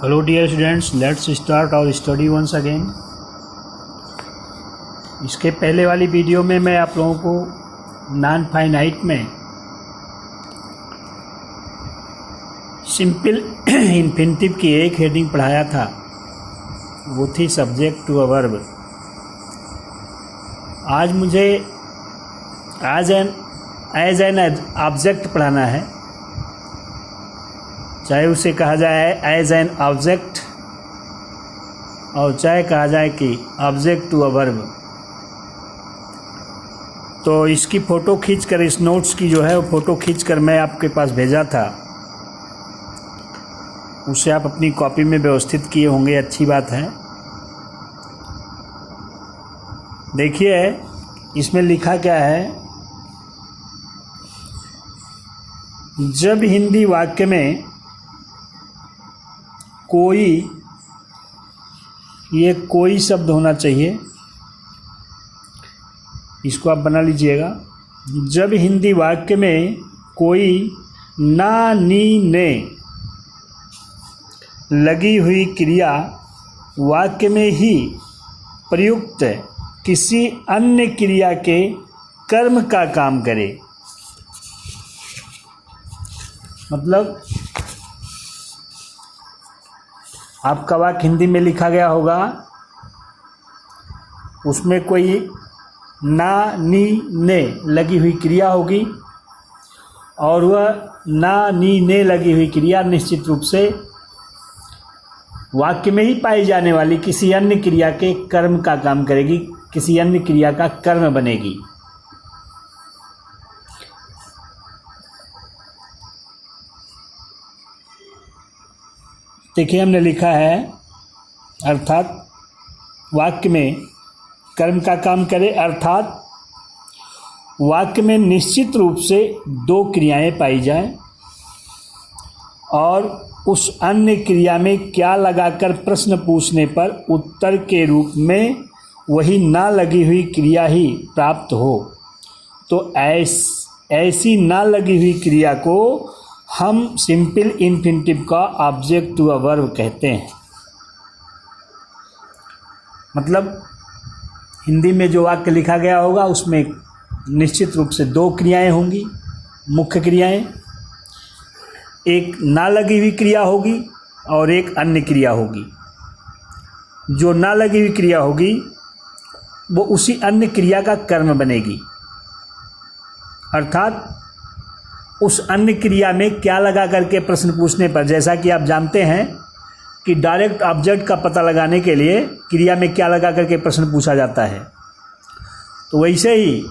Hello dear students, let's start our study once again। इसके पहले वाली वीडियो में मैं आप लोगों को नॉन फाइनाइट में सिंपल इन्फिनिटिव की एक हेडिंग पढ़ाया था, वो थी सब्जेक्ट टू अ वर्ब। आज मुझे एज एन ऑब्जेक्ट पढ़ाना है, चाहे उसे कहा जाए एज एन ऑब्जेक्ट और चाहे कहा जाए कि ऑब्जेक्ट टू अ वर्ब। तो इसकी फ़ोटो खींचकर, इस नोट्स की जो है वो फ़ोटो खींचकर मैं आपके पास भेजा था, उसे आप अपनी कॉपी में व्यवस्थित किए होंगे, अच्छी बात है। देखिए इसमें लिखा क्या है, जब हिंदी वाक्य में कोई शब्द होना चाहिए, इसको आप बना लीजिएगा। जब हिंदी वाक्य में कोई ना नी ने लगी हुई क्रिया वाक्य में ही प्रयुक्त किसी अन्य क्रिया के कर्म का काम करे, मतलब आपका वाक्य हिंदी में लिखा गया होगा, उसमें कोई ना नी ने लगी हुई क्रिया होगी और वह ना नी ने लगी हुई क्रिया निश्चित रूप से वाक्य में ही पाई जाने वाली किसी अन्य क्रिया के कर्म का काम करेगी, किसी अन्य क्रिया का कर्म बनेगी। देखिए हमने लिखा है, अर्थात वाक्य में कर्म का काम करे, अर्थात वाक्य में निश्चित रूप से दो क्रियाएं पाई जाएं और उस अन्य क्रिया में क्या लगाकर प्रश्न पूछने पर उत्तर के रूप में वही ना लगी हुई क्रिया ही प्राप्त हो, तो ऐसी ना लगी हुई क्रिया को हम सिंपल इन्फिनिटिव का ऑब्जेक्ट टू अ वर्ब कहते हैं। मतलब हिंदी में जो वाक्य लिखा गया होगा उसमें निश्चित रूप से दो क्रियाएं होंगी, मुख्य क्रियाएं, एक ना लगी हुई क्रिया होगी और एक अन्य क्रिया होगी। जो ना लगी हुई क्रिया होगी वो उसी अन्य क्रिया का कर्म बनेगी, अर्थात उस अन्य क्रिया में क्या लगा करके प्रश्न पूछने पर, जैसा कि आप जानते हैं कि डायरेक्ट ऑब्जेक्ट का पता लगाने के लिए क्रिया में क्या लगा करके प्रश्न पूछा जाता है, तो वैसे ही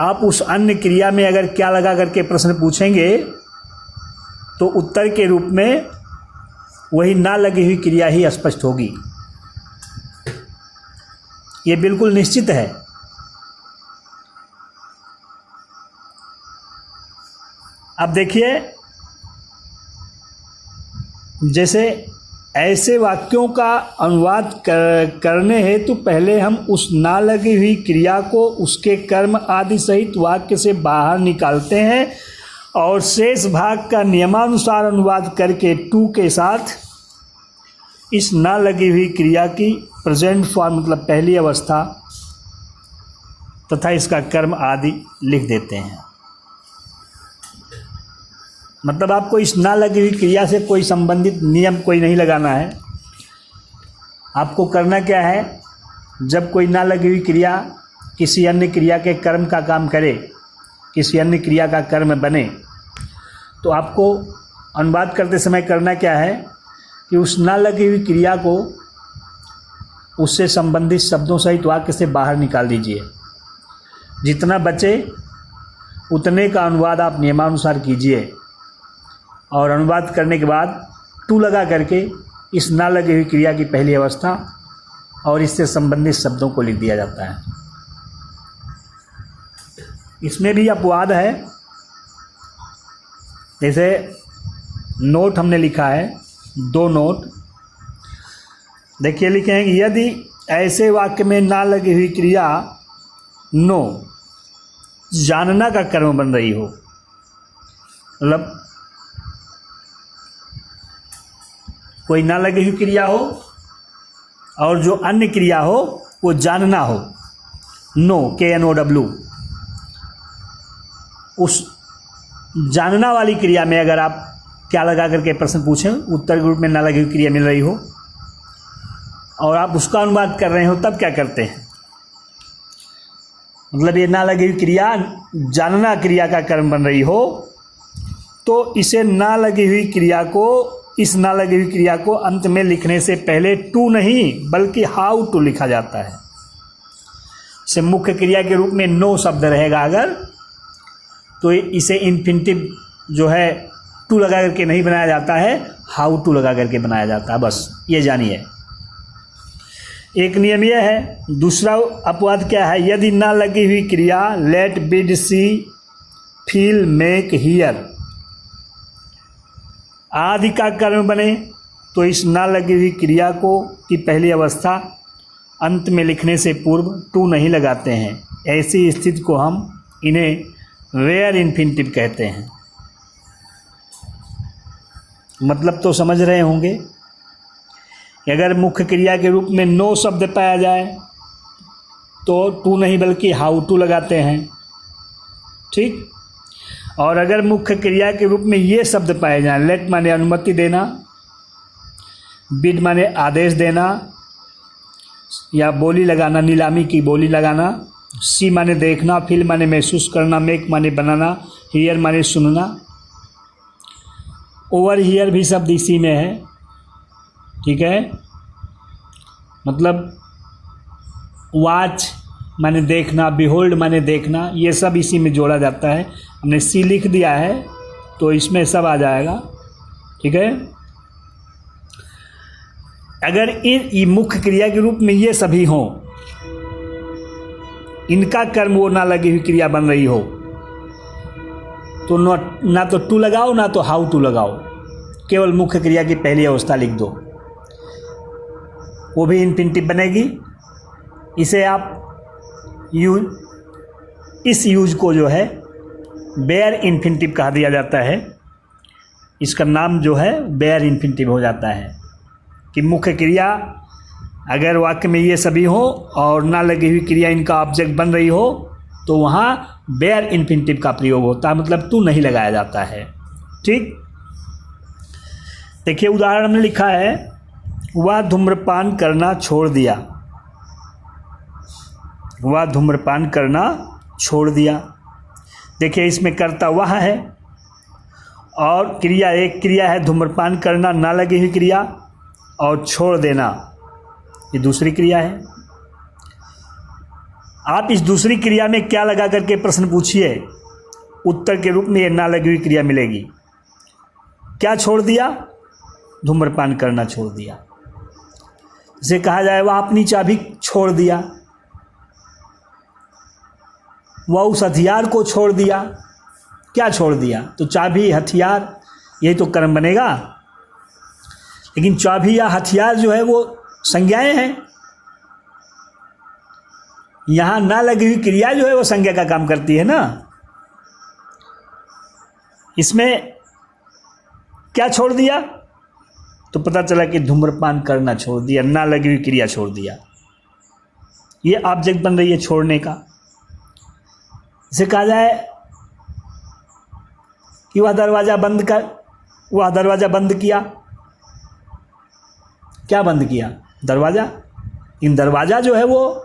आप उस अन्य क्रिया में अगर क्या लगा करके प्रश्न पूछेंगे तो उत्तर के रूप में वही ना लगी हुई क्रिया ही स्पष्ट होगी। ये बिल्कुल निश्चित है। अब देखिए, जैसे ऐसे वाक्यों का अनुवाद करने हेतु पहले हम उस ना लगी हुई क्रिया को उसके कर्म आदि सहित वाक्य से बाहर निकालते हैं और शेष भाग का नियमानुसार अनुवाद करके टू के साथ इस ना लगी हुई क्रिया की प्रेजेंट फॉर्म, मतलब पहली अवस्था तथा इसका कर्म आदि लिख देते हैं। मतलब आपको इस ना लगी हुई क्रिया से कोई संबंधित नियम कोई नहीं लगाना है। आपको करना क्या है, जब कोई ना लगी हुई क्रिया किसी अन्य क्रिया के कर्म का काम करे, किसी अन्य क्रिया का कर्म बने, तो आपको अनुवाद करते समय करना क्या है कि उस ना लगी हुई क्रिया को उससे संबंधित शब्दों सहित वाक्य से बाहर निकाल दीजिए। जितना बचे उतने का अनुवाद आप नियमानुसार कीजिए और अनुवाद करने के बाद टू लगा करके इस ना लगी हुई क्रिया की पहली अवस्था और इससे संबंधित शब्दों को लिख दिया जाता है। इसमें भी अपवाद है, जैसे नोट हमने लिखा है, दो नोट। देखिए लिखे हैं कि यदि ऐसे वाक्य में ना लगी हुई क्रिया नो जानना का कर्म बन रही हो, मतलब कोई ना लगी हुई क्रिया हो और जो अन्य क्रिया हो वो जानना हो, नो KNOW। उस जानना वाली क्रिया में अगर आप क्या लगा करके प्रश्न पूछें, उत्तर के रूप में ना लगी हुई क्रिया मिल रही हो और आप उसका अनुवाद कर रहे हो, तब क्या करते हैं? मतलब ये ना लगी हुई क्रिया जानना क्रिया का कर्म बन रही हो तो इसे ना लगी हुई क्रिया को, इस ना लगी हुई क्रिया को अंत में लिखने से पहले टू नहीं बल्कि हाउ टू लिखा जाता है। इसे मुख्य क्रिया के रूप में नो शब्द रहेगा अगर, तो इसे इन्फिनिटिव जो है टू लगा करके नहीं बनाया जाता है, हाउ टू लगा करके बनाया जाता है। बस ये जानिए। एक नियम यह है। दूसरा अपवाद क्या है? यदि ना लगी हुई क्रिया let, bid, see, feel, make, hear आदि का कर्म बने तो इस ना लगी हुई क्रिया को की पहली अवस्था अंत में लिखने से पूर्व टू नहीं लगाते हैं। ऐसी स्थिति को हम इन्हें वेयर इन्फिनिटिव कहते हैं। मतलब तो समझ रहे होंगे। अगर मुख्य क्रिया के रूप में नो शब्द पाया जाए तो टू नहीं बल्कि हाउ टू लगाते हैं, ठीक। और अगर मुख्य क्रिया के रूप में ये शब्द पाए जाएं, लेट माने अनुमति देना, बिड माने आदेश देना या बोली लगाना, नीलामी की बोली लगाना, सी माने देखना, फील माने महसूस करना, मेक माने बनाना, हियर माने सुनना। ओवर हियर भी शब्द इसी में है, ठीक है। मतलब वॉच माने देखना, बिहोल्ड माने देखना, ये सब इसी में जोड़ा जाता है। हमने सी लिख दिया है तो इसमें सब आ जाएगा, ठीक है। अगर इन मुख्य क्रिया के रूप में ये सभी हों, इनका कर्म वो ना लगी हुई क्रिया बन रही हो तो ना तो टू लगाओ ना तो हाउ टू लगाओ, केवल मुख्य क्रिया की पहली अवस्था लिख दो, वो भी इन्फिनिटिव बनेगी। इसे आप इस यूज को जो है बेयर इन्फिनिटिव कहा दिया जाता है। इसका नाम जो है बेयर इन्फिनिटिव हो जाता है कि मुख्य क्रिया अगर वाक्य में ये सभी हो और ना लगी हुई क्रिया इनका ऑब्जेक्ट बन रही हो तो वहाँ बेयर इन्फिनिटिव का प्रयोग होता है, मतलब टू नहीं लगाया जाता है, ठीक। देखिए उदाहरण में लिखा है, वह धूम्रपान करना छोड़ दिया। वह धूम्रपान करना छोड़ दिया। देखिए इसमें कर्ता वह है और क्रिया एक क्रिया है धूम्रपान करना, ना लगी हुई क्रिया, और छोड़ देना ये दूसरी क्रिया है। आप इस दूसरी क्रिया में क्या लगा करके प्रश्न पूछिए, उत्तर के रूप में ये ना लगी हुई क्रिया मिलेगी। क्या छोड़ दिया? धूम्रपान करना छोड़ दिया। इसे कहा जाए वह अपनी चाबी छोड़ दिया, वह उस हथियार को छोड़ दिया। क्या छोड़ दिया? तो चाबी, हथियार, यही तो कर्म बनेगा। लेकिन चाबी या हथियार जो है वो संज्ञाएं हैं। यहां ना लगी हुई क्रिया जो है वो संज्ञा का काम करती है ना। इसमें क्या छोड़ दिया? तो पता चला कि धूम्रपान करना छोड़ दिया, ना लगी हुई क्रिया छोड़ दिया। ये ऑब्जेक्ट बन रही है छोड़ने का। इसे कहा जाए कि वह दरवाज़ा बंद किया। क्या बंद किया? दरवाज़ा। इन दरवाज़ा जो है वो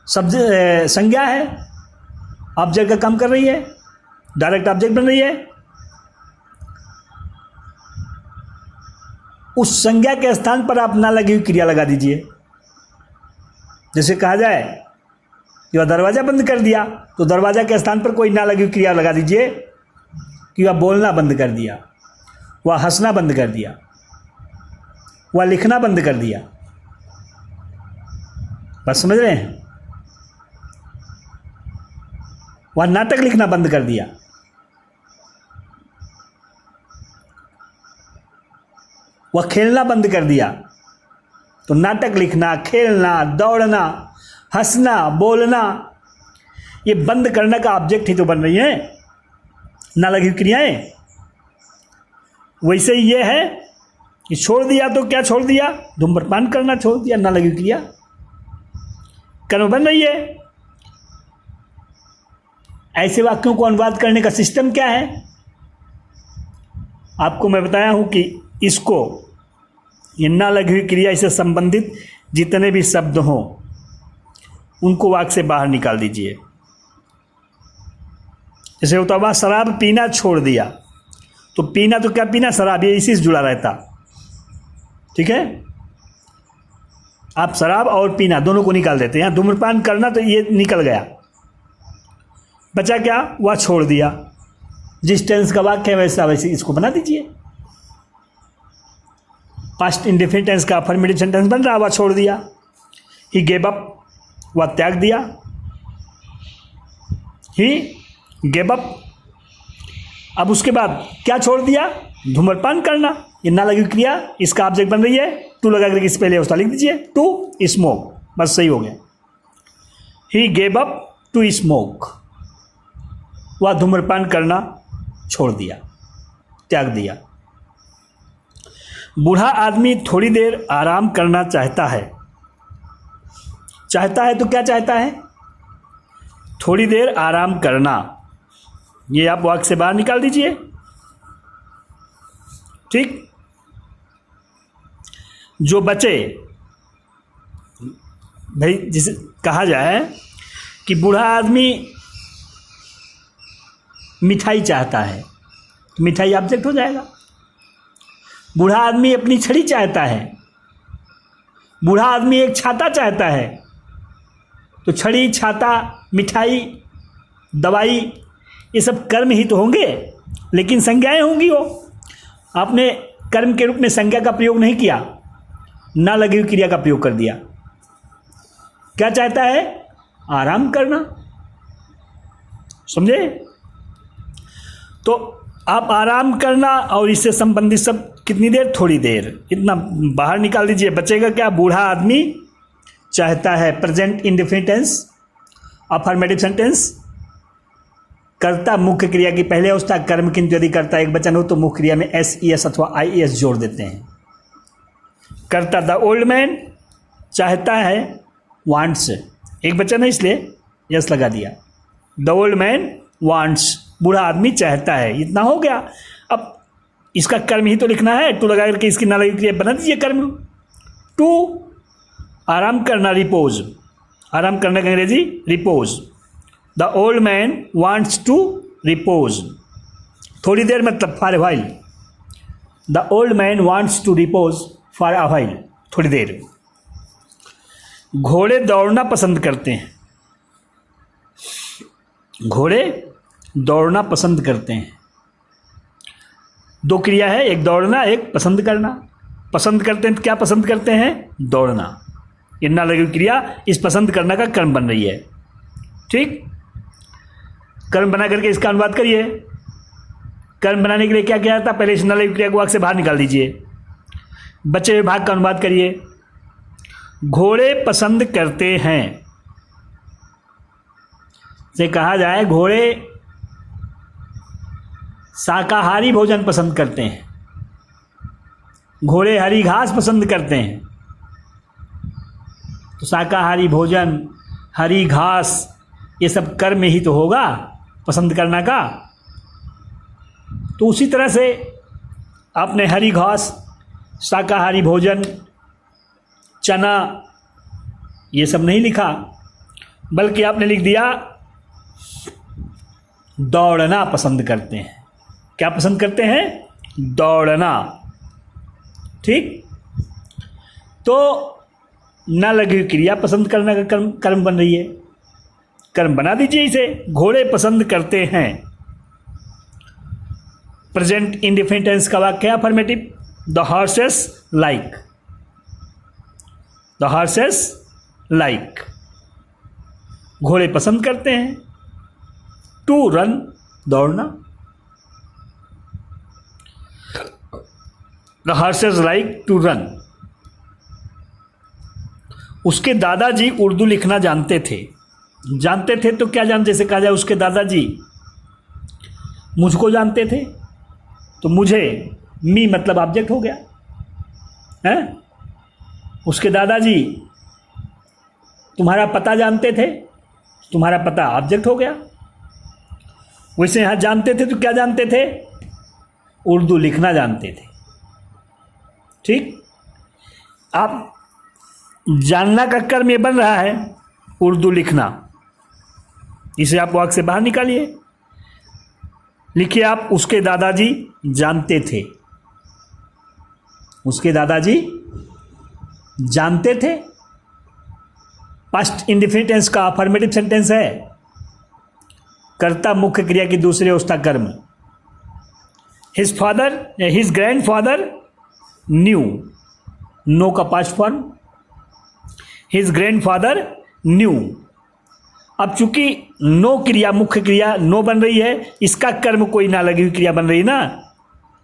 संज्ञा है, ऑब्जेक्ट का काम कर रही है, डायरेक्ट ऑब्जेक्ट बन रही है। उस संज्ञा के स्थान पर आप ना लगी हुई क्रिया लगा दीजिए। जैसे कहा जाए कि वह दरवाज़ा बंद कर दिया, तो दरवाज़ा के स्थान पर कोई ना लगी हुई क्रिया लगा दीजिए कि वह बोलना बंद कर दिया, वह हंसना बंद कर दिया, वह लिखना बंद कर दिया। बस समझ रहे हैं? वह नाटक लिखना बंद कर दिया, वह खेलना बंद कर दिया। तो नाटक लिखना, खेलना, दौड़ना, हंसना, बोलना, ये बंद करने का ऑब्जेक्ट ही तो बन रही है ना लगी हुई क्रियाएं। वैसे ही ये है कि छोड़ दिया तो क्या छोड़ दिया, धूम्रपान करना छोड़ दिया, ना लगी क्रिया कर्म बन रही है। ऐसे वाक्यों को अनुवाद करने का सिस्टम क्या है, आपको मैं बताया हूं कि इसको ये ना लगी हुई क्रिया से संबंधित जितने भी शब्द हों उनको वाक्य से बाहर निकाल दीजिए। जैसे होता हुआ शराब पीना छोड़ दिया, तो पीना तो क्या पीना, शराब, ये इसी से जुड़ा रहता। ठीक है, आप शराब और पीना दोनों को निकाल देते हैं। यहाँ धूम्रपान करना तो ये निकल गया, बचा क्या, वह छोड़ दिया। जिस टेंस का वाक्य है वैसा वैसे इसको बना दीजिए। पास्ट इंडेफिनिट टेंस का अफर्मेटिव सेंटेंस बन रहा, वह छोड़ दिया। ही गेव अप, वह त्याग दिया। ही गेव अप। अब उसके बाद क्या छोड़ दिया, धूम्रपान करना, ये ना लगी क्रिया, इसका ऑब्जेक्ट बन रही है। टू लगा करके इस पहले उसका लिख दीजिए, टू स्मोक, बस सही हो गया। He gave up to smoke, वह धूम्रपान करना छोड़ दिया, त्याग दिया। बूढ़ा आदमी थोड़ी देर आराम करना चाहता है। चाहता है तो क्या चाहता है, थोड़ी देर आराम करना, ये आप वाक्य से बाहर निकाल दीजिए। ठीक, जो बचे, भाई जिसे कहा जाए कि बूढ़ा आदमी मिठाई चाहता है, तो मिठाई ऑब्जेक्ट हो जाएगा। बूढ़ा आदमी अपनी छड़ी चाहता है, बूढ़ा आदमी एक छाता चाहता है, तो छड़ी, छाता, मिठाई, दवाई, ये सब कर्म ही तो होंगे, लेकिन संज्ञाएं होंगी। वो आपने कर्म के रूप में संज्ञा का प्रयोग नहीं किया, ना लगी हुई क्रिया का प्रयोग कर दिया। क्या चाहता है, आराम करना, समझे। तो आप आराम करना और इससे संबंधित सब कितनी देर, थोड़ी देर, इतना बाहर निकाल दीजिए। बचेगा क्या, बूढ़ा आदमी चाहता है, present indefinite tense, affirmative sentence, कर्ता मुख्य क्रिया की पहले अवस्था कर्म, किंतु यदि कर्ता एक वचन हो तो मुख्य क्रिया में एस ई एस अथवा आई एस जोड़ देते हैं। कर्ता द ओल्ड मैन चाहता है, वांट्स, एक वचन है इसलिए यस लगा दिया। द ओल्ड मैन वांट्स, बूढ़ा आदमी चाहता है, इतना हो गया। अब इसका कर्म ही तो लिखना है, टू लगा करके इसकी ना लगी क्रिया बना दीजिए कर्म। टू आराम करना, रिपोज, आराम करने का अंग्रेजी repose. The old man wants to repose, थोड़ी देर मतलब for a while. The old man wants to repose for a while, थोड़ी देर। घोड़े दौड़ना पसंद करते हैं, घोड़े दौड़ना पसंद करते हैं। दो क्रिया है, एक दौड़ना, एक पसंद करना। पसंद करते हैं, क्या पसंद करते हैं, दौड़ना। ये ना लगी क्रिया इस पसंद करना का कर्म बन रही है। ठीक, कर्म बना करके इसका अनुवाद करिए। कर्म बनाने के लिए क्या किया था, पहले इस ना लगी क्रिया को वाक्य से बाहर निकाल दीजिए, बचे हुए भाग का अनुवाद करिए। घोड़े पसंद करते हैं से कहा जाए, घोड़े शाकाहारी भोजन पसंद करते हैं, घोड़े हरी घास पसंद करते हैं। तो शाकाहारी भोजन, हरी घास, ये सब कर्म ही तो होगा पसंद करना का। तो उसी तरह से आपने हरी घास, शाकाहारी भोजन, चना, ये सब नहीं लिखा, बल्कि आपने लिख दिया दौड़ना पसंद करते हैं। क्या पसंद करते हैं, दौड़ना। ठीक, तो ना लगी हुई क्रिया पसंद करने का कर्म बन रही है, कर्म बना दीजिए इसे। घोड़े पसंद करते हैं, प्रेजेंट इंडेफिनिट टेंस का वाक्य है affirmative. The horses like, the horses like, घोड़े पसंद करते हैं। टू रन, दौड़ना। The horses like to run. उसके दादाजी उर्दू लिखना जानते थे। जानते थे तो क्या जानते, जैसे कहा जाए उसके दादाजी मुझको जानते थे, तो मुझे, मी मतलब ऑब्जेक्ट हो गया। हैं? उसके दादाजी तुम्हारा पता जानते थे, तुम्हारा पता ऑब्जेक्ट हो गया। वैसे यहाँ जानते थे तो क्या जानते थे? उर्दू लिखना जानते थे। ठीक, आप जानना का कर्म ये बन रहा है उर्दू लिखना, इसे आप वाक्य से बाहर निकालिए। लिखिए आप, उसके दादाजी जानते थे। उसके दादाजी जानते थे। पास्ट इंडेफिनिट टेंस का अफर्मेटिव सेंटेंस है, कर्ता मुख्य क्रिया की दूसरी अवस्था कर्म। His father, his grandfather knew, know का past form, his grandfather knew. अब चूंकि नो क्रिया मुख्य क्रिया नो बन रही है, इसका कर्म कोई ना लगी हुई क्रिया बन रही है ना,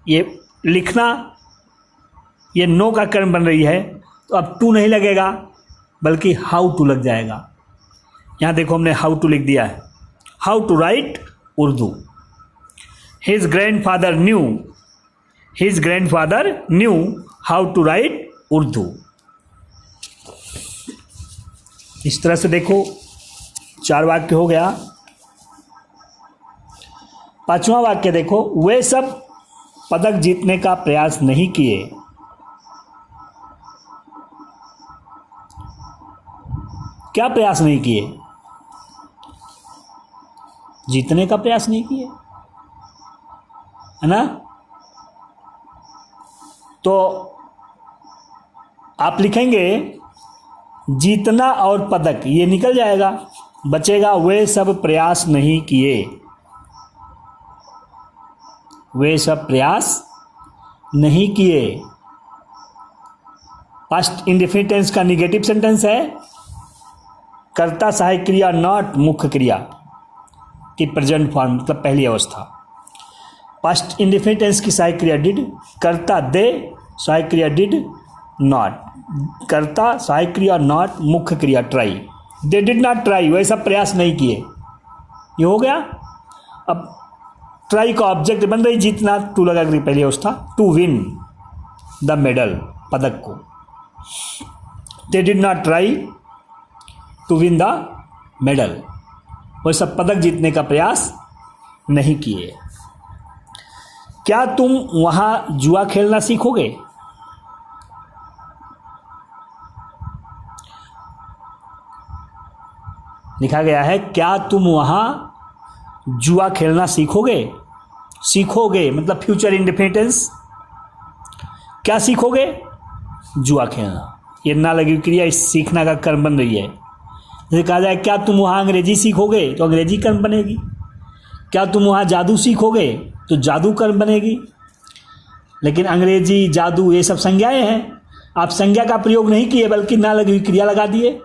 ये लिखना, ये नो का कर्म बन रही है, तो अब टू नहीं लगेगा बल्कि हाउ टू लग जाएगा। यहाँ देखो हमने हाउ टू लिख दिया है, how to write Urdu. His grandfather knew, his grandfather knew how to write Urdu. इस तरह से देखो 4 वाक्य हो गया। 5वां वाक्य देखो, वे सब पदक जीतने का प्रयास नहीं किए। क्या प्रयास नहीं किए? जीतने का प्रयास नहीं किए, है ना? तो आप लिखेंगे जीतना और पदक, ये निकल जाएगा, बचेगा वे सब प्रयास नहीं किए। वे सब प्रयास नहीं किए। पास्ट इंडेफिनिट टेंस का निगेटिव सेंटेंस है, कर्ता सहायक क्रिया नॉट मुख्य क्रिया की प्रेजेंट फॉर्म, मतलब पहली अवस्था। पास्ट इंडेफिनिट टेंस की सहायक क्रिया डिड, कर्ता दे, सहायक क्रिया डिड नॉट, कर्ता सहायक क्रिया नॉट, मुख्य क्रिया try. They did not try, वैसा प्रयास नहीं किए, ये हो गया। अब ट्राई का ऑब्जेक्ट बन रही जीतना, टू लगा करी पहली अवस्था, टू विन द मेडल, पदक को। They did not try to win the medal, वैसा पदक जीतने का प्रयास नहीं किए। क्या तुम वहां जुआ खेलना सीखोगे? लिखा गया है क्या तुम वहां जुआ खेलना सीखोगे? सीखोगे मतलब फ्यूचर इंडेफिनिट, क्या सीखोगे? जुआ खेलना। ये ना लगी क्रिया इस सीखना का कर्म बन रही है। जैसे कहा जाए क्या तुम वहां अंग्रेजी सीखोगे, तो अंग्रेजी कर्म बनेगी। क्या तुम वहां जादू सीखोगे, तो जादू कर्म बनेगी। लेकिन अंग्रेजी, जादू ये सब संज्ञाएं हैं, आप संज्ञा का प्रयोग नहीं किए बल्कि ना लगी हुई क्रिया लगा दिए,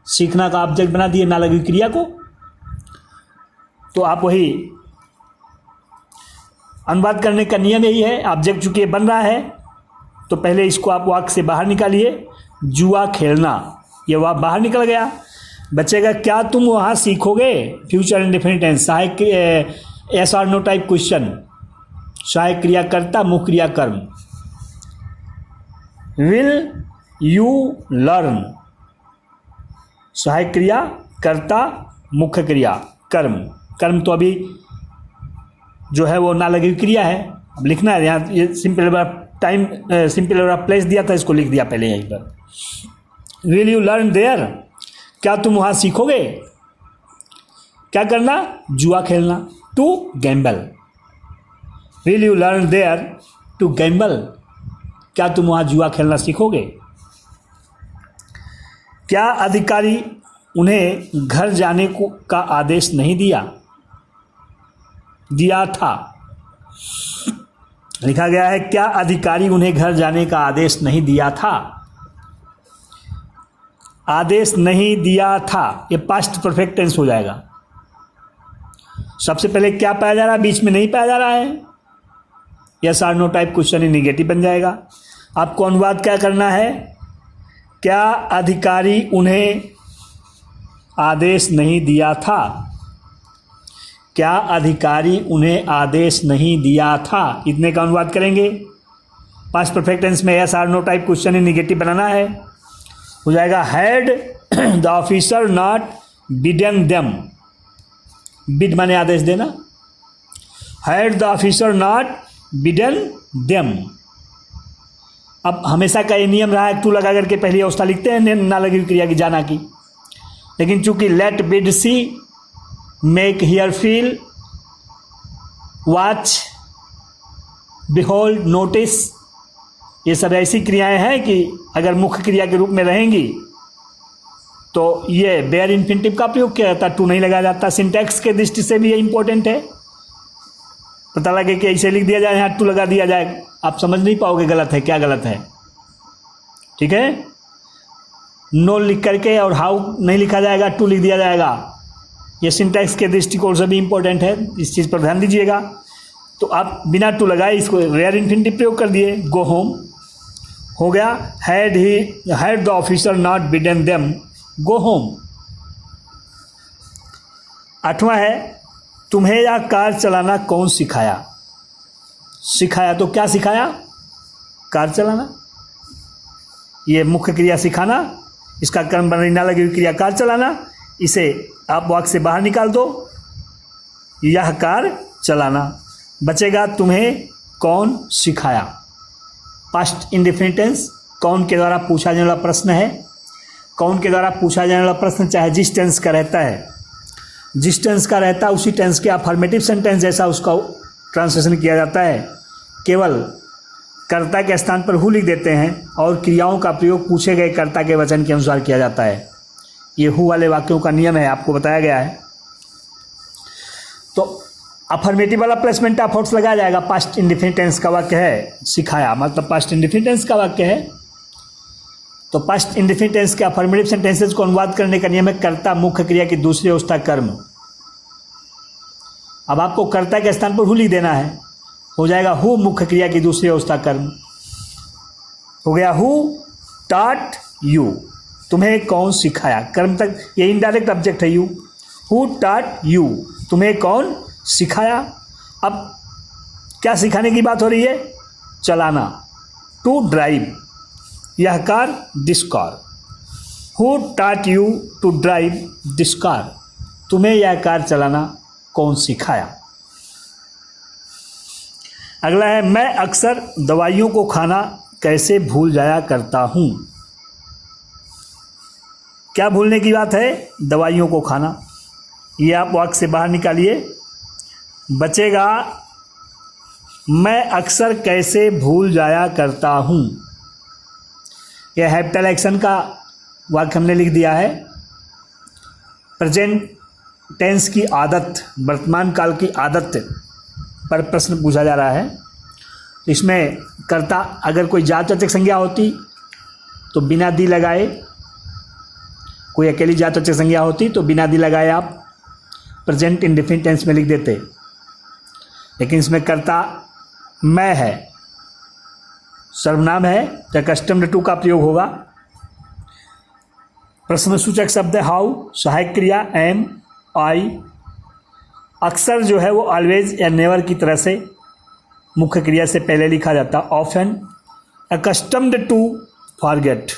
सीखना का ऑब्जेक्ट बना दिए ना लगी हुई क्रिया को। तो आप वही अनुवाद करने का नियम यही है, ऑब्जेक्ट चूंकि बन रहा है तो पहले इसको आप वाक्य से बाहर निकालिए, जुआ खेलना, ये वह बाहर निकल गया। बचेगा क्या तुम वहां सीखोगे, फ्यूचर इंडेफिनिट टेंस, सहायक एस और नो टाइप क्वेश्चन, सहायक क्रिया कर्ता मुख्य क्रिया कर्म। विल यू लर्न, सहायक क्रिया कर्ता मुख्य क्रिया कर्म। कर्म तो अभी जो है वो ना लगी हुई क्रिया है, अब लिखना है यहाँ, ये सिंपल टाइम सिंपल प्लेस दिया था, इसको लिख दिया पहले यहीं पर। विल यू लर्न देयर, क्या तुम वहां सीखोगे? क्या करना? जुआ खेलना, to gamble. Will you learn there to gamble, क्या तुम वहां जुआ खेलना सीखोगे? क्या अधिकारी उन्हें घर जाने को का आदेश नहीं दिया था। लिखा गया है क्या अधिकारी उन्हें घर जाने का आदेश नहीं दिया था। आदेश नहीं दिया था, ये पास्ट परफेक्ट टेंस हो जाएगा। सबसे पहले क्या पाया जा रहा है, बीच में नहीं पाया जा रहा है, यस और नो टाइप क्वेश्चन ही निगेटिव बन जाएगा। आपको अनुवाद क्या करना है, क्या अधिकारी उन्हें आदेश नहीं दिया था। क्या अधिकारी उन्हें आदेश नहीं दिया था, इतने का अनुवाद करेंगे। पास्ट परफेक्ट टेंस में yes or no type question in negative बनाना है, हो जाएगा had the officer not bidden them, bid माने आदेश देना, had the officer not bidden them. अब हमेशा का ये नियम रहा है टू लगा करके पहली अवस्था लिखते हैं ना लगी हुई क्रिया की जाना की, लेकिन चूंकि let bid see make hear feel watch behold notice, ये सब ऐसी क्रियाएं हैं कि अगर मुख्य क्रिया के रूप में रहेंगी तो ये बेयर इन्फिनिटिव का प्रयोग किया जाता, टू नहीं लगाया जाता। सिंटैक्स के दृष्टि से भी ये इंपॉर्टेंट है, पता लगे कि ऐसे लिख दिया जाए यहाँ टू लगा दिया जाए, आप समझ नहीं पाओगे गलत है क्या गलत है, ठीक है। नो लिख करके और हाउ नहीं लिखा जाएगा, टू लिख दिया जाएगा, ये सिंटैक्स के दृष्टिकोण से भी इंपॉर्टेंट है, इस चीज़ पर ध्यान दीजिएगा। तो आप बिना टू लगाए इसको रेयर इन्फिनिटिव प्रयोग कर दिए, गो होम हो गया, had the officer not bidden them go home. 8वां है तुम्हें यह कार चलाना कौन सिखाया, सिखाया तो क्या सिखाया, कार चलाना, ये मुख्य क्रिया सिखाना, इसका कर्म बनना लगी हुई क्रिया कार चलाना, इसे आप वाक्य से बाहर निकाल दो, यह कार चलाना, बचेगा तुम्हें कौन सिखाया। पास्ट इंडेफिनिट टेंस कौन के द्वारा पूछा जाने वाला प्रश्न है, कौन के द्वारा पूछा जाने वाला प्रश्न चाहे जिस टेंस का रहता है, जिस टेंस का रहता है उसी टेंस के अफर्मेटिव सेंटेंस जैसा उसका ट्रांसलेशन किया जाता है, केवल कर्ता के स्थान पर हु लिख देते हैं और क्रियाओं का प्रयोग पूछे गए कर्ता के वचन के अनुसार किया जाता है। ये हु वाले वाक्यों का नियम है, आपको बताया गया है। तो अफर्मेटिव वाला प्लेसमेंट ऑफ वर्ड्स लगाया जाएगा, पास्ट इंडेफिनिट टेंस का वाक्य है सिखाया, मतलब पास्ट इंडेफिनिट टेंस का वाक्य है, तो पास्ट इंडेफिनिट टेंस के अफर्मेटिव सेंटेंसेस को अनुवाद करने का नियम है कर्ता मुख्य क्रिया की दूसरी अवस्था कर्म। अब आपको कर्ता के स्थान पर हु लिख देना है, हो जाएगा हु मुख्य क्रिया की दूसरी अवस्था कर्म, हो गया हु टॉट यू, तुम्हें कौन सिखाया, कर्म तक ये इनडायरेक्ट ऑब्जेक्ट है यू, हु टॉट यू, तुम्हें कौन सिखाया। अब क्या सिखाने की बात हो रही है, चलाना, टू ड्राइव, यह car this car, who taught you to drive this car, तुम्हें यह कार चलाना कौन सिखाया। अगला है मैं अक्सर दवाइयों को खाना कैसे भूल जाया करता हूँ, क्या भूलने की बात है, दवाइयों को खाना, ये आप वाक्य से बाहर निकालिए, बचेगा मैं अक्सर कैसे भूल जाया करता हूँ, यह हैप्टल एक्शन का वाक्य हमने लिख दिया है। प्रेजेंट टेंस की आदत, वर्तमान काल की आदत पर प्रश्न पूछा जा रहा है, तो इसमें कर्ता अगर कोई जातवाचक संज्ञा होती तो बिना दी लगाए, कोई अकेली जातवाचक संज्ञा होती तो बिना दी लगाए आप प्रेजेंट इंडेफिनिट टेंस में लिख देते, लेकिन इसमें कर्ता मैं है, सर्वनाम है, तो कस्टम्ड टू का प्रयोग होगा। प्रश्नसूचक शब्द है हाउ, सहायक क्रिया एम, आई, अक्सर जो है वो ऑलवेज या नेवर की तरह से मुख्य क्रिया से पहले लिखा जाता, often, accustomed to forget,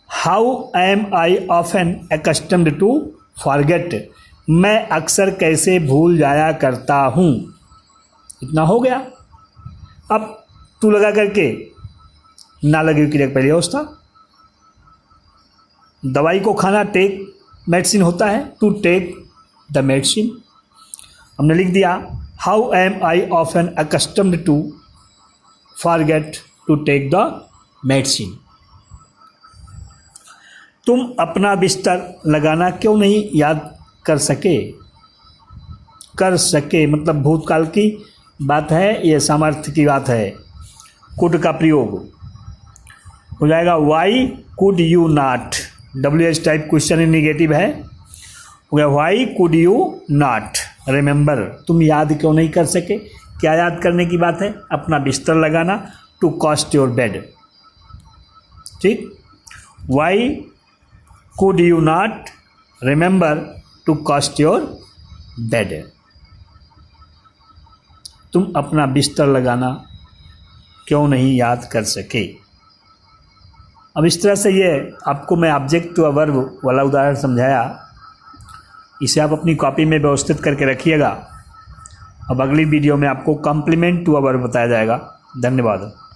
how am I often accustomed to forget, मैं अक्सर कैसे भूल जाया करता हूँ, इतना हो गया। अब टू लगा करके ना लगी हुई क्रिया पहली अवस्था, दवाई को खाना टेक मेडिसिन होता है, टू टेक द मेडिसिन, हमने लिख दिया how am I often accustomed to forget to take the medicine. तुम अपना बिस्तर लगाना क्यों नहीं याद कर सके, कर सके मतलब भूतकाल की बात है, ये सामर्थ्य की बात है, कुड का प्रयोग हो जाएगा Y could you not, WH type question in negative है, हो गया Y could you not remember, तुम याद क्यों नहीं कर सके, क्या याद करने की बात है, अपना बिस्तर लगाना, टू कास्ट योर बेड, ठीक, why could you not remember to cast your bed, तुम अपना बिस्तर लगाना क्यों नहीं याद कर सके। अब इस तरह से ये आपको मैं ऑब्जेक्ट टू अ वर्ब वाला उदाहरण समझाया, इसे आप अपनी कॉपी में व्यवस्थित करके रखिएगा। अब अगली वीडियो में आपको कॉम्प्लीमेंट टू अ वर्ब बताया जाएगा। धन्यवाद।